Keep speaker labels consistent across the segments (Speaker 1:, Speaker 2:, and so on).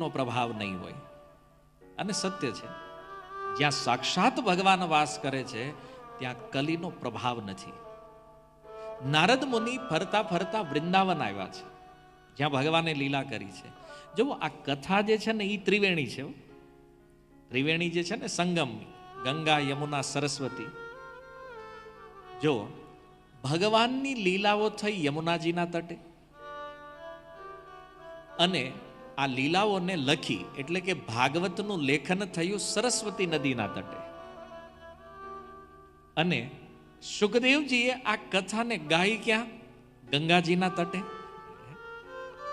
Speaker 1: કલિયુગનો પ્રભાવ નહીં હોય. અને સત્ય છે, જ્યાં સાક્ષાત ભગવાન વાસ કરે છે ત્યાં કલીનો પ્રભાવ નથી. નારદ મુનિ ફરતા ફરતા વૃંદાવન આવ્યા છે, જ્યાં ભગવાને લીલા કરી છે. જો આ કથા જે છે ને એ ત્રિવેણી છે. ત્રિવેણી જે છે ને સંગમ, ગંગા, યમુના, સરસ્વતી. જો ભગવાનની લીલાઓ થઈ યમુનાજીના તટે, અને આ લીલાઓને લખી એટલે કે ભાગવતનું લેખન થયું સરસ્વતી નદીના તટે. અને સુખદેવજીએ આ કથાને ગાઈ ક્યાં? ગંગાજીના તટે.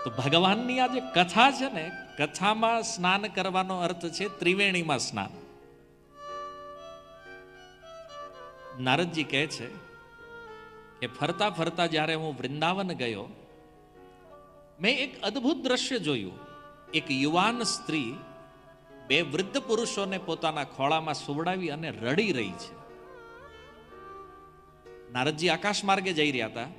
Speaker 1: તો ભગવાનની આ જે કથા છે ને, કથામાં સ્નાન કરવાનો અર્થ છે ત્રિવેણીમાં સ્નાન. નારદજી કહે છે કે ફરતા ફરતા જ્યારે હું વૃંદાવન ગયો, મેં એક અદ્ભુત દ્રશ્ય જોયું. એક યુવાન સ્ત્રી બે વૃદ્ધ પુરુષોને પોતાના ખોળામાં સુવડાવી અને રડી રહી છે. નારદજી આકાશ માર્ગે જઈ રહ્યા હતા.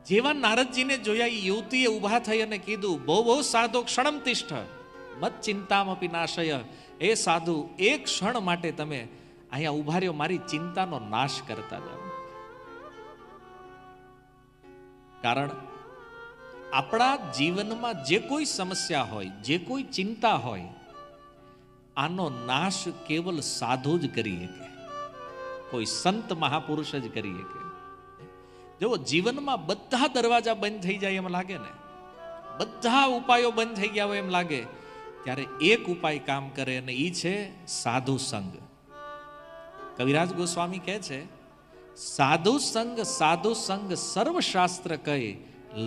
Speaker 1: જેવા નારદજીને જોયા એ યુવતીએ ઊભા થઈ અને કીધું, બહુ બહુ સાધુ ક્ષણમ તિષ્ઠ મત ચિંતામપી નાશય. એ સાધુ, એક ક્ષણ માટે તમે અહીંયા ઊભા રહ્યો, મારી ચિંતાનો નાશ કરતા જાઓ. કારણ આપણા જીવનમાં જે કોઈ સમસ્યા હોય, જે કોઈ ચિંતા હોય, આનો નાશ કેવલ સાધુ જ કરી શકે, કોઈ સંત મહાપુરુષ જ કરી શકે. જો જીવનમાં બધા દરવાજા બંધ થઈ જાય એમ લાગે ને, બધા ઉપાયો બંધ થઈ ગયા હોય એમ લાગે, ત્યારે એક ઉપાય કામ કરે અને એ છે સાધુ સંગ. કવિરાજ ગોસ્વામી કહે છે, સાધુ સંગ સર્વશાસ્ત્ર કહે,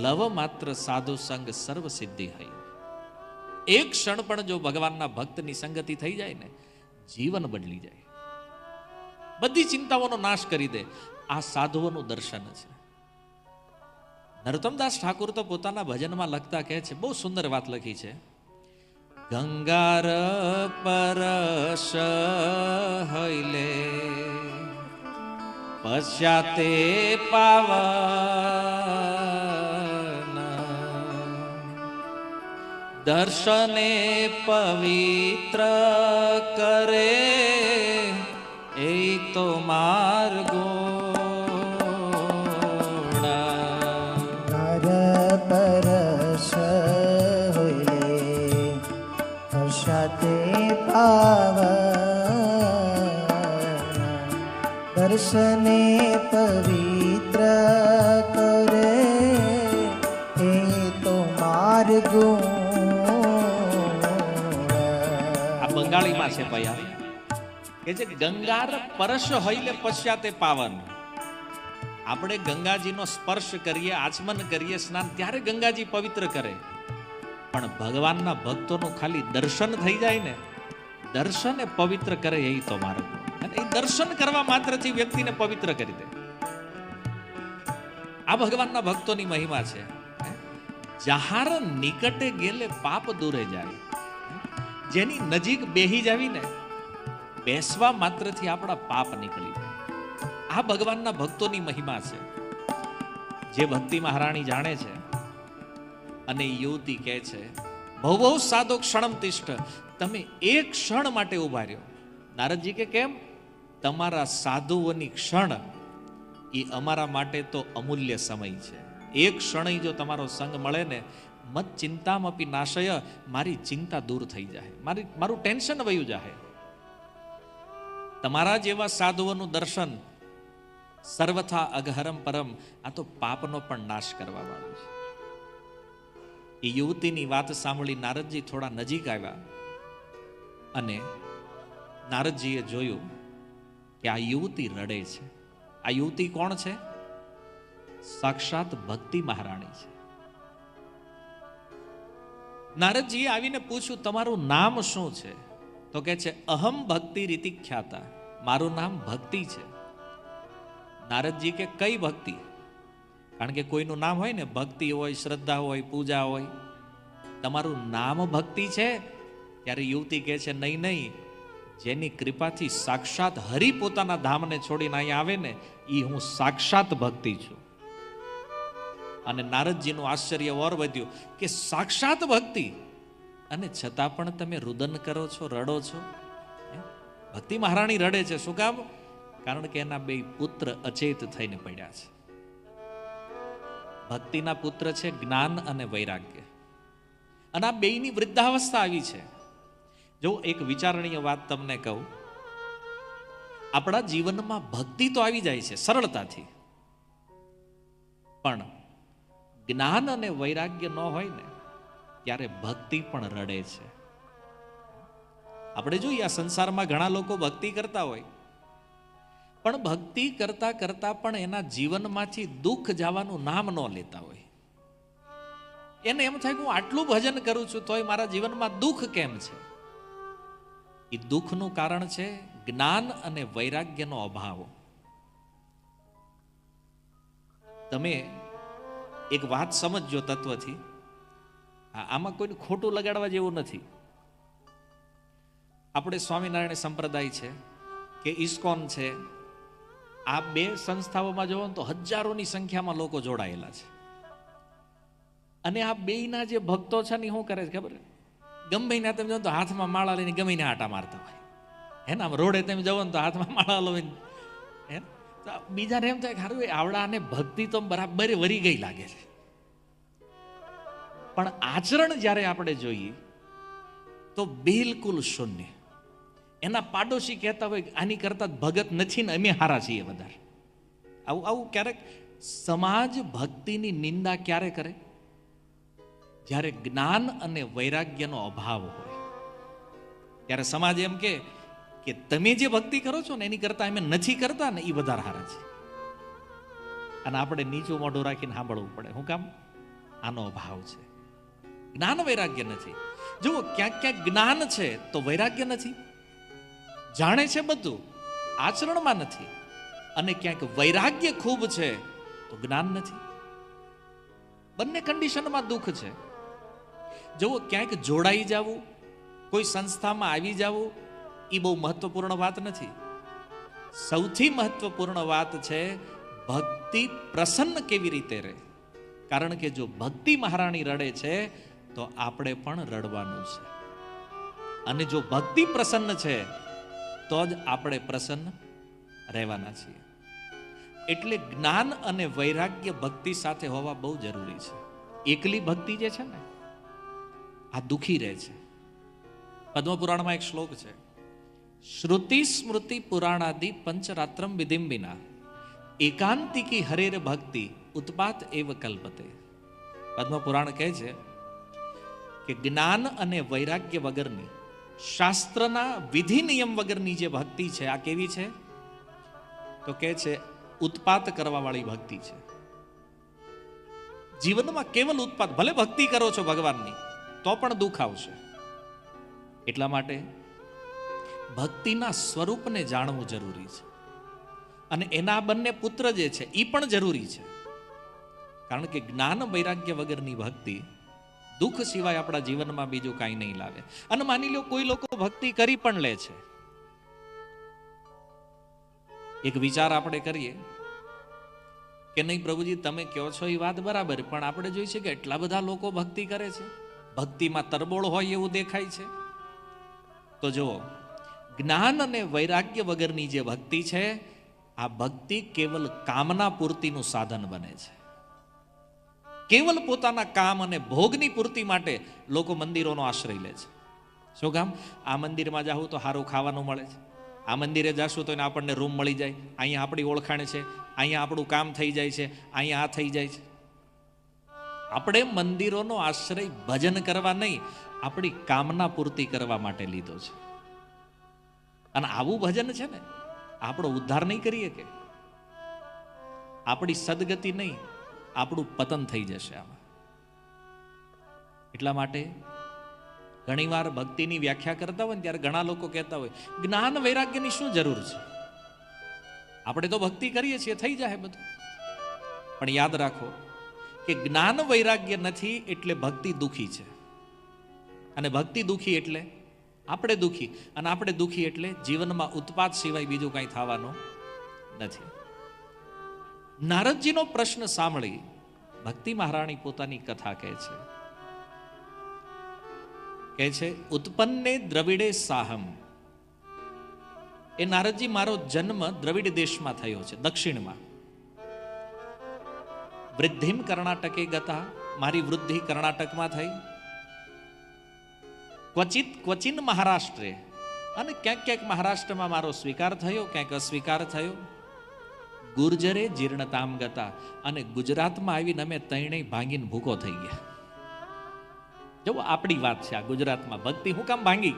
Speaker 1: લવ માત્ર સાધુ સંગ સર્વ સિદ્ધિ હૈ. એક ક્ષણ પણ જો ભગવાનના ભક્તની સંગતિ થઈ જાય ને, જીવન બદલી જાય, બધી ચિંતાઓનો નાશ કરી દે. આ સાધુઓનું દર્શન છે. નરોત્તમદાસ ઠાકુર તો પોતાના ભજનમાં લખતા કહે છે, બહુ સુંદર વાત લખી છે. ગંગાર પરશ હૈલે પશ્ચાતે પાવન, દર્શને પવિત્ર કરે, એ તો માર્ગો.
Speaker 2: પરશ હોઈલે હર્ષાતે પાવન, દર્શને પવિત્ર કરે, એ તો માર્ગો.
Speaker 1: આ બંગાળીમાં છે ભૈયા કે જે ગંગાર પરશ હૈલે પશ્ચાતે પાવન. આપણે ગંગાજીનો સ્પર્શ કરીએ, આચમન કરીએ, સ્નાન, ત્યારે ગંગાજી પવિત્ર કરે. પણ ભગવાનના ભક્તોનું ખાલી દર્શન થઈ જાય ને, દર્શન એ પવિત્ર કરે, એ તો માર્ગ. અને એ દર્શન કરવા માત્રથી વ્યક્તિને પવિત્ર કરી દે. આ ભગવાનના ભક્તોની મહિમા છે. જહાર નિકટે ગેલે પાપ દૂરે જાય. જેની નજીક બેહી જાવી ને, બેસવા માત્રથી આપણા પાપ નીકળી જાય. આ ભગવાનના ભક્તોની મહિમા છે, જે ભક્તિ મહારાણી જાણે છે. અને યુવતી કહે છે, બહુ બહુ સાધુ ક્ષણમ તિષ્ઠ, તમે એક ક્ષણ માટે ઉભા રહ્યો. નારદજી કે કેમ? તમારા સાધુઓની ક્ષણ એ અમારા માટે તો અમૂલ્ય સમય છે. એક ક્ષણ જો તમારો સંગ મળે ને, મત ચિંતામપી નાશય, મારી ચિંતા દૂર થઈ જાય, મારું ટેન્શન વયું જાય. તમારા જેવા સાધુઓનું દર્શન સર્વથા અઘહરમ પરમ, આ તો પાપનો પણ નાશ કરવા વાળું છે. એ યુવતીની વાત સાંભળી નારદજી થોડા નજીક આવ્યા અને નારદજીએ જોયું કે આ યુવતી રડે છે. આ યુવતી કોણ છે? સાક્ષાત ભક્તિ મહારાણી છે. નારદજીએ આવીને પૂછ્યું, તમારું નામ શું છે? તો કહે છે, અહમ ભક્તિ રીતિ ખ્યાતા, મારું નામ ભક્તિ છે. નારદજી કે કઈ ભક્તિ? કારણ કે કોઈનું નામ હોય ને, ભક્તિ હોય, શ્રદ્ધા હોય, પૂજા હોય. તમારું નામ ભક્તિ છે? ત્યારે યુવતી કહે છે, નહીં નહીં, જેની કૃપાથી સાક્ષાત હરિ પોતાના ધામને છોડીને અહીંયા આવે ને, એ હું સાક્ષાત ભક્તિ છું. અને નારદજીનું આશ્ચર્ય ઓર વધ્યું કે સાક્ષાત ભક્તિ, અને છતાં પણ તમે રુદન કરો છો, રડો છો. ભક્તિ મહારાણી રડે છે. શું કામ? કારણ કે એના બે પુત્ર અચેત થઈને પડ્યા છે. ભક્તિના પુત્ર છે જ્ઞાન અને વૈરાગ્ય, અને આ બેયની વૃદ્ધાવસ્થા આવી છે. જો એક વિચારણીય વાત તમને કહું, આપણા જીવનમાં ભક્તિ તો આવી જાય છે સરળતાથી, પણ જ્ઞાન અને વૈરાગ્ય ન હોય ને ત્યારે ભક્તિ પણ રડે છે. આપણે જોઈએ આ સંસારમાં ઘણા લોકો ભક્તિ કરતા હોય, પણ ભક્તિ કરતા કરતા પણ એના જીવનમાંથી દુઃખ જવાનું નામ ન લેતા હોય. એને એમ થાય કે હું આટલું ભજન કરું છું તોય મારા જીવનમાં દુઃખ કેમ છે? એ દુઃખનું કારણ છે જ્ઞાન અને વૈરાગ્યનો અભાવ. તમે એક વાત સમજજો તત્વથી, આમાં કોઈને ખોટું લગાડવા જેવું નથી. આપણે સ્વામિનારાયણ સંપ્રદાય છે કે ઇસ્કોન છે, આ બે સંસ્થાઓમાં જોવો તો હજારોની સંખ્યામાં લોકો જોડાયેલા છે. અને આ બેયના જે ભક્તો છે ને શું કરે છે ખબર? ગમે ના તમે જો તો હાથમાં માળા લઈને ગમે ને આટા મારતા હોય. હે ને, આમ રોડે તમે જવો ને તો હાથમાં માળા લઈને, હે, તો બીજાને એમ થાય કે હારું આવડાને ભક્તિ તો બરાબર વરી ગઈ લાગે છે. પણ આચરણ જ્યારે આપણે જોઈએ તો બિલકુલ શૂન્ય. એના પાડોશી કહેતા હોય આની કરતા ભગત નથી ને અમે હારા છીએ વધારે. આવું આવું ક્યારેક સમાજ ભક્તિની નિંદા ક્યારે કરે? જ્યારે જ્ઞાન અને વૈરાગ્યનો અભાવ હોય ત્યારે સમાજ એમ કે તમે જે ભક્તિ કરો છો ને એની કરતા અમે નથી કરતા ને એ વધારે હારા છે. અને આપણે નીચું મોઢું રાખીને સાંભળવું પડે. શું કામ? આનો અભાવ છે. જ્ઞાન વૈરાગ્ય નથી. જુઓ, ક્યાંક ક્યાંક જ્ઞાન છે તો વૈરાગ્ય નથી. જાણે છે બધું, આચરણમાં નથી. અને ક્યાંક વૈરાગ્ય ખૂબ છે તો જ્ઞાન નથી. બંને કન્ડિશનમાં દુઃખ છે. જુઓ, ક્યાંક જોડાઈ જવું, કોઈ સંસ્થામાં આવી જવું, એ બહુ મહત્વપૂર્ણ વાત નથી. સૌથી મહત્વપૂર્ણ વાત છે ભક્તિ પ્રસન્ન કેવી રીતે રહે. કારણ કે જો ભક્તિ મહારાણી રડે છે તો આપણે પણ રડવાનું છે. અને જો ભક્તિ પ્રસન્ન છે તો જ આપણે પ્રસન્ન રહેવાના છીએ. એટલે જ્ઞાન અને વૈરાગ્ય ભક્તિ સાથે હોવા બહુ જરૂરી છે. એકલી ભક્તિ જે છે ને આ દુખી રહે છે. પદ્મપુરાણમાં એક શ્લોક છે, શ્રુતિ સ્મૃતિ પુરાણાદિ પંચરાત્રમ વિધિમ્બિના એકાંતિકી હરેર ભક્તિ ઉત્પાત એવ કલ્પતે. પદ્મપુરાણ કહે છે કે જ્ઞાન અને વૈરાગ્ય વગરની, શાસ્ત્રના વિધિ નિયમ વગરની જે ભક્તિ છે આ કેવી છે? તો કહે છે ઉત્પાત કરવા વાળી ભક્તિ છે. જીવનમાં કેવલ ઉત્પાત. ભલે ભક્તિ કરો છો ભગવાનની તો પણ દુઃખ આવશે. એટલા માટે ભક્તિના સ્વરૂપને જાણવું જરૂરી છે. અને એના બંને પુત્ર જે છે એ પણ જરૂરી છે. કારણ કે જ્ઞાન વૈરાગ્ય વગરની ભક્તિ દુઃખ સિવાય આપણા જીવનમાં બીજું કાંઈ નહીં લાવે. અને માની લો કોઈ લોકો ભક્તિ કરી પણ લે છે. એક વિચાર આપણે કરીએ કે નહીં પ્રભુજી તમે કહો છો એ વાત બરાબર, પણ આપણે જોઈએ છે કે એટલા બધા લોકો ભક્તિ કરે છે, ભક્તિમાં તરબોળ હોય એવું દેખાય છે. તો જુઓ, જ્ઞાન અને વૈરાગ્ય વગરની જે ભક્તિ છે આ ભક્તિ કેવલ કામના પૂર્તિનું સાધન બને છે. કેવલ પોતાના કામ અને ભોગની પૂર્તિ માટે લોકો મંદિરોનો આશ્રય લે છે. શું કામ? આ મંદિરમાં જાવું તો સારું ખાવાનું મળે છે, આ મંદિરે જાશું તો એને આપણને રૂમ મળી જાય, અહીંયા આપણી ઓળખાણ છે, અહીંયા આપણું કામ થઈ જાય છે, અહીંયા આ થઈ જાય છે. આપણે મંદિરોનો આશ્રય ભજન કરવા નહીં, આપણી કામના પૂર્તિ કરવા માટે લીધો છે. અને આવું ભજન છે ને આપણો ઉદ્ધાર નહીં કરીએ કે આપણી સદગતિ નહીં, આપણું પતન થઈ જશે આમાં. એટલા માટે ઘણીવાર ભક્તિની વ્યાખ્યા કરતા હોય ને ત્યારે ઘણા લોકો કહેતા હોય જ્ઞાન વૈરાગ્યની શું જરૂર છે, આપણે તો ભક્તિ કરીએ છીએ થઈ જાય બધું. પણ યાદ રાખો કે જ્ઞાન વૈરાગ્ય નથી એટલે ભક્તિ દુખી છે, અને ભક્તિ દુખી એટલે આપણે દુખી, અને આપણે દુખી એટલે જીવનમાં ઉત્પાત સિવાય બીજું કંઈ થવાનું નથી. નારદજીનો પ્રશ્ન સાંભળી ભક્તિ મહારાણી પોતાની કથા કહે છે કહે છે ઉત્પન્ને દ્રવિડે સાહમ. એ નારદજી, મારો જન્મ દ્રવિડ દેશમાં થયો છે, દક્ષિણમાં. વૃદ્ધિમ કર્ણાટકે ગતા, મારી વૃદ્ધિ કર્ણાટકમાં થઈ. ક્વચિન મહારાષ્ટ્રે, અને ક્યાંક ક્યાંક મહારાષ્ટ્રમાં મારો સ્વીકાર થયો, ક્યાંક અસ્વીકાર થયો. ગુર્જરે જીર્ણતામ ગતા, અને ગુજરાતમાં આવીને અમે તૈણેય ભાંગીને ભૂકો થઈ ગયા. જો આપણી વાત છે, આ ગુજરાતમાં ભક્તિ હું કામ ભાંગી?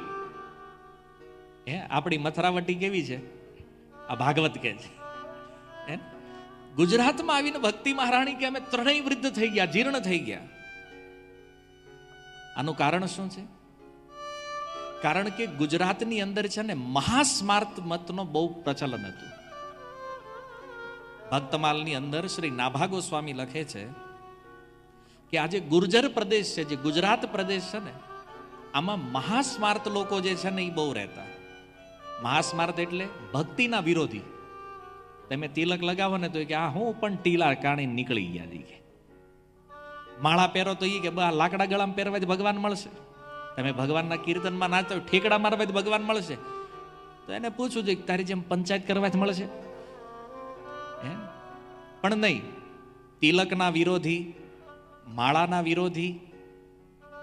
Speaker 1: હે, આપણી મથરાવટી કેવી છે? આ ભાગવત કે છે. હે, ગુજરાતમાં આવીને ભક્તિ મહારાણી કે અમે ત્રણેય વૃદ્ધ થઈ ગયા, જીર્ણ થઈ ગયા. આનું કારણ શું છે? કારણ કે ગુજરાતની અંદર છે ને મહાસ્માર્ત મતનો બહુ પ્રચલન હતું. ભક્તમાલની અંદર શ્રી નાભા ગોસ્વામી લખે છે કે આજે ગુર્જર પ્રદેશ છે, જે ગુજરાત પ્રદેશ છે ને, આમાં મહાસ્માર્ત લોકો જે છે ને એ બહુ રહેતા. મહાસ્માર્ત એટલે ભક્તિના વિરોધી. તમે તિલક લગાવો ને તો કે આ હું પણ ટીલા કાણી નીકળી ગયા કે માળા પહેરો તો એ કે લાકડા ગળામાં પહેરવાથી ભગવાન મળશે. તમે ભગવાનના કીર્તનમાં નાચો, ઠેકડા મારવાથી ભગવાન મળશે. તો એને પૂછવું જોઈએ તારી જેમ પંચાયત કરવાથી મળશે? પણ નહીં. તિલકના વિરોધી, માળાના વિરોધી,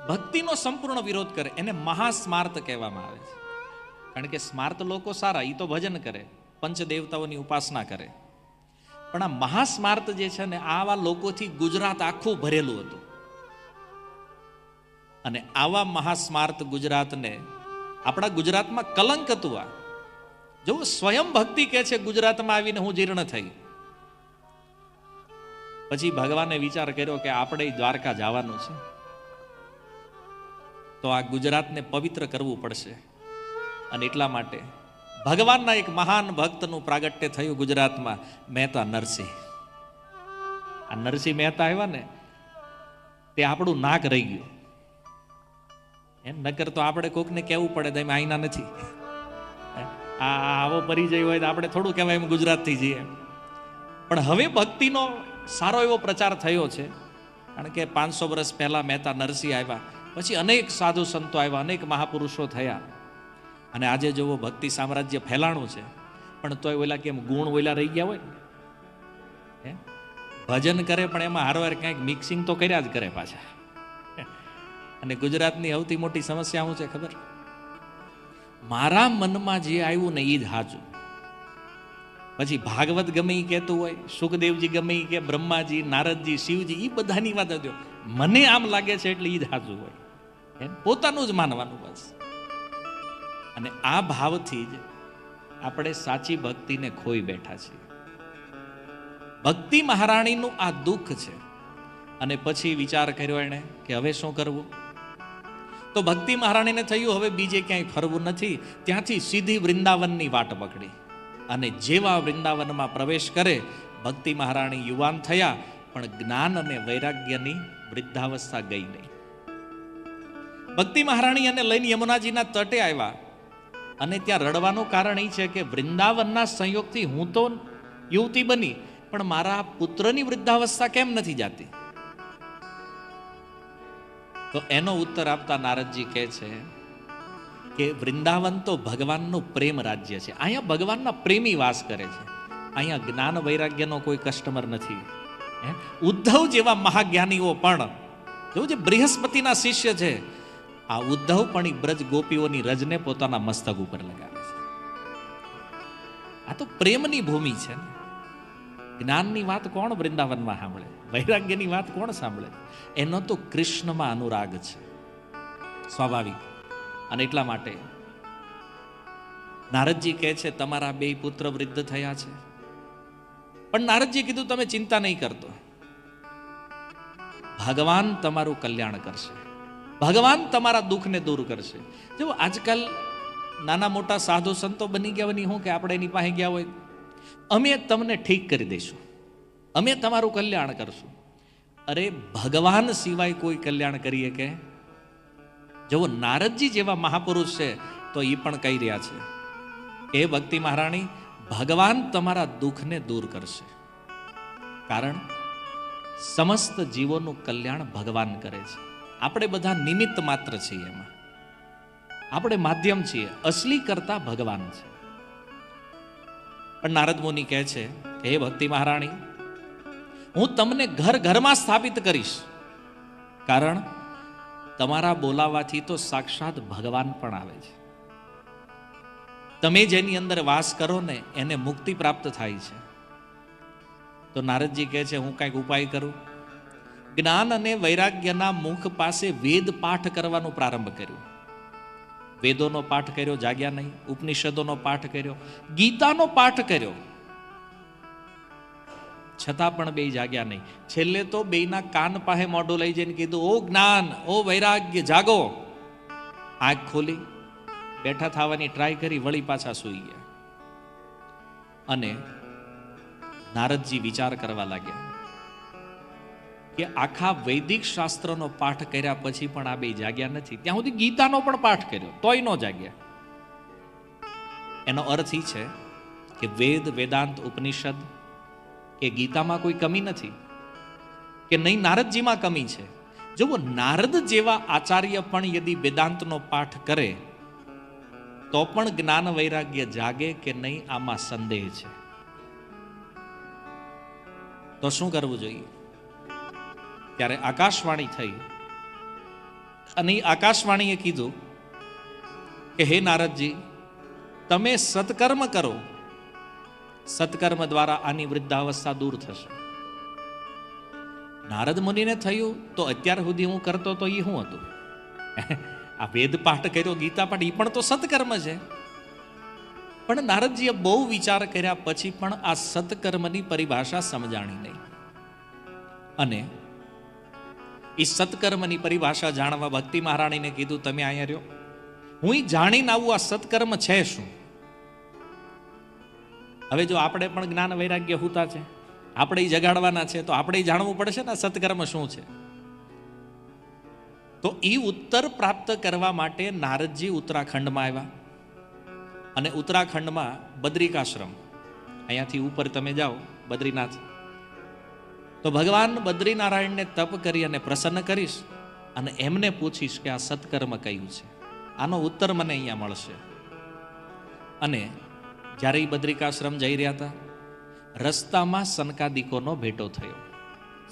Speaker 1: ભક્તિનો સંપૂર્ણ વિરોધ કરે એને મહાસ્માર્ત કહેવામાં આવે છે. કારણ કે સ્માર્ત લોકો સારા, એ તો ભજન કરે, પંચદેવતાઓની ઉપાસના કરે. પણ આ મહાસ્માર્ત જે છે ને, આવા લોકોથી ગુજરાત આખું ભરેલું હતું. અને આવા મહાસ્માર્ત ગુજરાતને, આપણા ગુજરાતમાં કલંક હતું. આ જો સ્વયં ભક્તિ કે છે ગુજરાતમાં આવીને હું જીર્ણ થઈ. પછી ભગવાને વિચાર કર્યો કે આપણે દ્વારકા જવાનું છે, તો આ ગુજરાતને પવિત્ર કરવું પડશે. અને એટલા માટે ભગવાનના એક મહાન ભક્તનું પ્રાગટ્ય થયું ગુજરાતમાં, મહેતા નરસિંહ. આ નરસિંહ મહેતા આવ્યા ને, તે આપણું નાક રહી ગયું. નકર તો આપણે કોકને કહેવું પડે તમે આઈના નથી. આવો પરિચય હોય તો આપણે થોડું કહેવાય એમ ગુજરાતથી જઈએ. પણ હવે ભક્તિનો સારો એવો પ્રચાર થયો છે. કારણ કે 500 વર્ષ પહેલા મહેતા નરસિંહ આવ્યા, પછી અનેક સાધુ સંતો આવ્યા, અનેક મહાપુરુષો થયા. અને આજે જોવો ભક્તિ સામ્રાજ્ય ફેલાણું છે. પણ તોય ઓલા કેમ ગુણ ઓલા રહી ગયા હોય ને, ભજન કરે પણ એમાં હારવાર કંઈક મિક્સિંગ તો કર્યા જ કરે પાછા. અને ગુજરાતની સૌથી મોટી સમસ્યા શું છે ખબર? મારા મનમાં જે આવ્યું ને એ જ હાચું. પછી ભાગવત ગમે એ કહેતું હોય, સુખદેવજી ગમે એ કે, બ્રહ્માજી, નારદજી, શિવજી, એ બધાની વાત હતી. મને આમ લાગે છે એટલે એ જ હાચું હોય, પોતાનું જ માનવાનું બસ. અને આ ભાવથી જ આપણે સાચી ભક્તિને ખોઈ બેઠા છીએ. ભક્તિ મહારાણીનું આ દુઃખ છે. અને પછી વિચાર કર્યો એણે કે હવે શું કરવું? તો ભક્તિ મહારાણીને થયું હવે બીજે ક્યાંય ફરવું નથી. ત્યાંથી સીધી વૃંદાવનની વાટ પકડી. અને જેવા વૃંદાવનમાં પ્રવેશ કરે, ભક્તિ મહારાણી યુવાન થયા, પણ જ્ઞાન અને વૈરાગ્યની વૃદ્ધાવસ્થા ગઈ નહીં. ભક્તિ મહારાણી એને લઈને યમુનાજીના તટે આવ્યા. અને ત્યાં રડવાનું કારણ એ છે કે વૃંદાવનના સંયોગથી હું તો યુવતી બની, પણ મારા પુત્રની વૃદ્ધાવસ્થા કેમ નથી જાતી? તો એનો ઉત્તર આપતા નારદજી કહે છે કે વૃંદાવન તો ભગવાનનું પ્રેમ રાજ્ય છે. અહીંયા ભગવાનના પ્રેમી વાસ કરે છે. અહીંયા જ્ઞાન વૈરાગ્યનો કોઈ કસ્ટમર નથી. ઉદ્ધવ જેવા મહાજ્ઞાનીઓ પણ, જેવું જે બૃહસ્પતિના શિષ્ય છે, આ ઉદ્ધવ પણ બ્રજ ગોપીઓની રજને પોતાના મસ્તક ઉપર લગાવે છે. આ તો પ્રેમની ભૂમિ છે. જ્ઞાનની વાત કોણ વૃંદાવનમાં સાંભળે? વૈરાગ્યની વાત કોણ સાંભળે? એનો તો કૃષ્ણમાં અનુરાગ છે, સ્વાભાવિક. અને એટલા માટે નારદજી કહે છે તમારા 2 પુત્ર વૃદ્ધ થયા છે. પણ નારદજી કીધું તમે ચિંતા નહીં કરતો, ભગવાન તમારું કલ્યાણ કરશે, ભગવાન તમારા દુઃખને દૂર કરશે. જો આજકાલ નાના મોટા સાધુ સંતો બની ગયા બની હું કે આપણે એની પાસે ગયા હોય, અમે તમને ઠીક કરી દઈશું, અમે તમારું કલ્યાણ કરશું. અરે ભગવાન સિવાય કોઈ કલ્યાણ કરીએ કે? જો નારદજી જેવા મહાપુરુષ છે તો એ પણ કહી રહ્યા છે એ ભક્તિ મહારાણી, ભગવાન તમારા દુઃખને દૂર કરશે. કારણ સમસ્ત જીવોનું કલ્યાણ ભગવાન કરે છે, આપણે બધા નિમિત્ત માત્ર છીએ એમાં. આપણે માધ્યમ છીએ, અસલી કરતા ભગવાન છે. પણ નારદ મુનિ કહે છે કે હે ભક્તિ મહારાણી, હું તમને ઘર ઘરમાં સ્થાપિત કરીશ, કારણ તમારા બોલાવાથી તો સાક્ષાત ભગવાન પણ આવે છે. તમે જેની અંદર વાસ કરો ને એને મુક્તિ પ્રાપ્ત થાય છે. તો નારદજી કહે છે હું કંઈક ઉપાય કરું. જ્ઞાન અને વૈરાગ્યના મુખ પાસે વેદ પાઠ કરવાનો પ્રારંભ કર્યો. વેદોનો પાઠ કર્યો, જાગ્યા નહીં. ઉપનિષદોનો પાઠ કર્યો, ગીતાનો પાઠ કર્યો, છતાં પણ બે જાગ્યા નહીં. છેલ્લે તો બેના કાન પાસે મોઢું લઈ જઈને કીધું, ઓ જ્ઞાન, ઓ વૈરાગ્ય, જાગો. આંખ ખોલી, બેઠા થવાની ટ્રાય કરી, વળી પાછા સૂઈ ગયા. અને નારદજી વિચાર કરવા લાગ્યા કે આખા વૈદિક શાસ્ત્રનો પાઠ કર્યા પછી પણ આ બે જાગ્યા નથી. ત્યાં સુધી ગીતાનો પણ પાઠ કર્યો તોય ન જાગ્યા. એનો અર્થ એ છે કે વેદ, વેદાંત, ઉપનિષદ કે ગીતામાં કોઈ કમી નથી, કે નહીં નારદજીમાં કમી છે. જો નારદ જેવા આચાર્ય પણ યદિ વેદાંતનો પાઠ કરે તો પણ જ્ઞાન વૈરાગ્ય જાગે કે નહીં, આમાં સંદેહ છે. તો શું કરવું જોઈએ? ત્યારે આકાશવાણી થઈ અને આકાશવાણીએ કીધું કે હે નારદજી, તમે સત્કર્મ કરો, સત્કર્મ દ્વારા આની વૃદ્ધાવસ્થા દૂર થશે. નારદ મુનિને થયું તો અત્યાર સુધી હું કરતો તો એ શું હતું? આ વેદ પાઠ કર્યો, ગીતા પાઠ, એ પણ તો સત્કર્મ છે. પણ નારદજીએ બહુ વિચાર કર્યા પછી પણ આ સત્કર્મની પરિભાષા સમજાણી નહીં. અને એ સત્કર્મની પરિભાષા જાણવા ભક્તિ મહારાણીને કીધું, તમે અહીંયા રહ્યો, હું જાણીને આવું આ સત્કર્મ છે શું. હવે જો આપણે પણ જ્ઞાન વૈરાગ્ય હોતા છે, આપણે જગાડવાના છે, તો આપણે જાણવું પડશે ને સત્કર્મ શું છે. તો એ ઉત્તર પ્રાપ્ત કરવા માટે નારદજી ઉત્તરાખંડમાં આવ્યા. અને ઉત્તરાખંડમાં બદ્રિકાશ્રમ, અહીંયાથી ઉપર તમે જાઓ બદ્રીનાથ, તો ભગવાન બદ્રીનારાયણને તપ કરી અને પ્રસન્ન કરીશ અને એમને પૂછીશ કે આ સત્કર્મ કયું છે, આનો ઉત્તર મને અહીંયા મળશે. અને જ્યારે એ બદ્રિકાશ્રમ જઈ રહ્યા હતા, રસ્તામાં સનકાદિકોનો ભેટો થયો.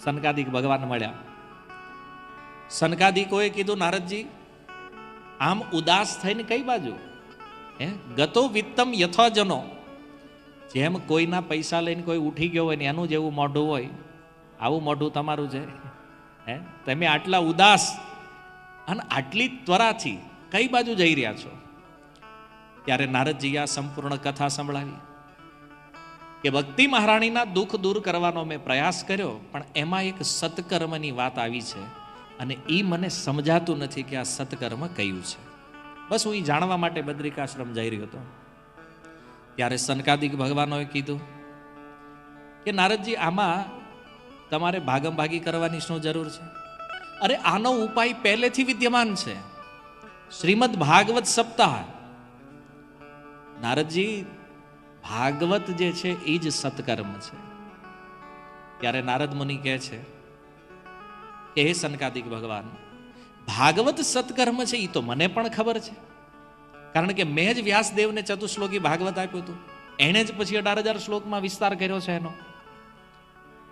Speaker 1: સનકાદિક ભગવાન મળ્યા. સનકાદિકોએ કીધું, નારદજી આમ ઉદાસ થઈને કઈ બાજુ? ગતો વિત્તમ યથોજનો, જેમ કોઈના પૈસા લઈને કોઈ ઉઠી ગયો હોય ને એનું જેવું મોઢું હોય, આવું મોઢું તમારું છે. તમે આટલા ઉદાસ અને આટલી ત્વરાથી કઈ બાજુ જઈ રહ્યા છો? ત્યારે નારદજી આ સંપૂર્ણ કથા સંભળાવી કે ભક્તિ મહારાણીના દુઃખ દૂર કરવાનો મેં પ્રયાસ કર્યો, પણ એમાં એક સત્કર્મની વાત આવી છે અને એ મને સમજાતું નથી કે આ સત્કર્મ કયું છે. બસ હું એ જાણવા માટે બદ્રિકાશ્રમ જઈ રહ્યો હતો. ત્યારે સનકાદિક ભગવાનોએ કીધું કે નારદજી, આમાં તમારે ભાગમ ભાગી કરવાની શું જરૂર છે? અરે આનો ઉપાય પહેલેથી વિદ્યમાન છે, શ્રીમદ ભાગવત સપ્તાહ. નારદજી, ભાગવત જે છે એ જ સત્કર્મ છે. ત્યારે નારદ મુનિ કહે છે કે હે સનકાદિક ભગવાન, ભાગવત સત્કર્મ છે એ તો મને પણ ખબર છે, કારણ કે મેં જ વ્યાસદેવને ચતુશ્લોકી ભાગવત આપ્યું હતું, એણે જ પછી 18,000 શ્લોકમાં વિસ્તાર કર્યો છે એનો.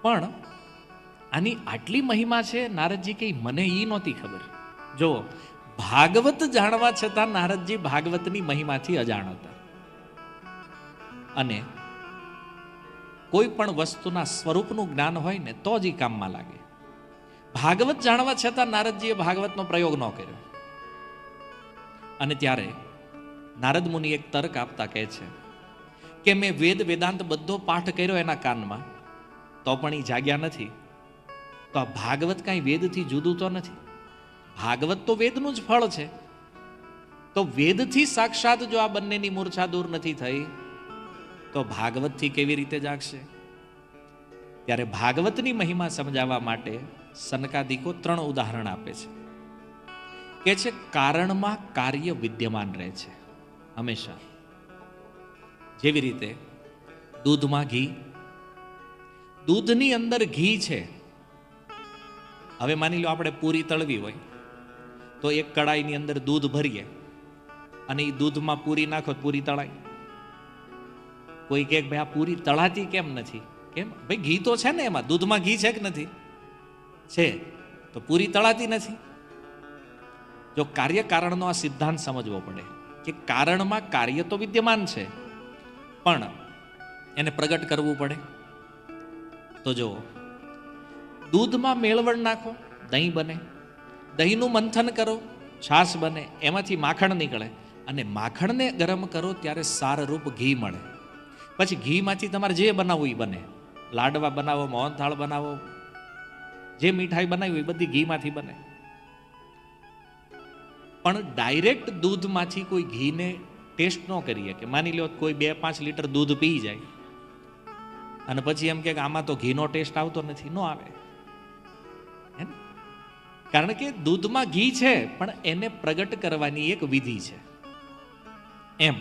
Speaker 1: પણ આની આટલી મહિમા છે નારદજી કે મને એ નહોતી ખબર. જો ભાગવત જાણવા છતાં નારદજી ભાગવતની મહિમાથી અજાણ હતા. અને કોઈ પણ વસ્તુના સ્વરૂપનું જ્ઞાન હોય ને તો જ એ કામમાં લાગે. ભાગવત જાણવા છતાં નારદજીએ ભાગવતનો પ્રયોગ ન કર્યો. અને ત્યારે નારદ મુનિ એક તર્ક આપતા કહે છે કે મેં વેદ વેદાંત બધો પાઠ કર્યો એના કાનમાં, તો પણ એ જાગ્યા નથી. તો આ ભાગવત કાંઈ વેદથી જુદું તો નથી. ભાગવત તો વેદનું જ ફળ છે. તો વેદથી સાક્ષાત જો આ બંનેની મૂર્છા દૂર નથી થઈ તો ભાગવતથી કેવી રીતે જાગશે? ત્યારે ભાગવતની મહિમા સમજાવવા માટે સનકાદિકો 3 ઉદાહરણ આપે છે. કે છે કારણમાં કાર્ય વિદ્યમાન રહે છે હંમેશા. જેવી રીતે દૂધમાં ઘી, દૂધની અંદર ઘી છે. હવે માની લો આપણે પૂરી તળવી હોય તો એક કડાઈની અંદર દૂધ ભરીએ અને એ દૂધમાં પૂરી નાખો તો પૂરી તળાય. કોઈ કહે ભાઈ આ પૂરી તળાતી કેમ નથી? કેમ ભાઈ ઘી તો છે ને એમાં, દૂધમાં ઘી છે કે નથી? છે, તો પૂરી તળાતી નથી. જો કાર્યકારણનો આ સિદ્ધાંત સમજવો પડે કે કારણમાં કાર્ય તો વિદ્યમાન છે, પણ એને પ્રગટ કરવું પડે. તો જો દૂધમાં મેળવણ નાખો, દહીં બને. દહીંનું મંથન કરો, છાશ બને, એમાંથી માખણ નીકળે. અને માખણને ગરમ કરો ત્યારે સારરૂપ ઘી મળે. પછી ઘીમાંથી તમારે જે બનાવવું એ બને. લાડવા બનાવો, મોહનથાળ બનાવો, જે મીઠાઈ બનાવી એ બધી ઘીમાંથી બને. પણ ડાયરેક્ટ દૂધમાંથી કોઈ ઘીને ટેસ્ટ ન કરીએ. કે માની લો કોઈ 2-5 લીટર દૂધ પી જાય અને પછી એમ કે આમાં તો ઘીનો ટેસ્ટ આવતો નથી, ન આવે. કારણ કે દૂધમાં ઘી છે, પણ એને પ્રગટ કરવાની એક વિધિ છે. એમ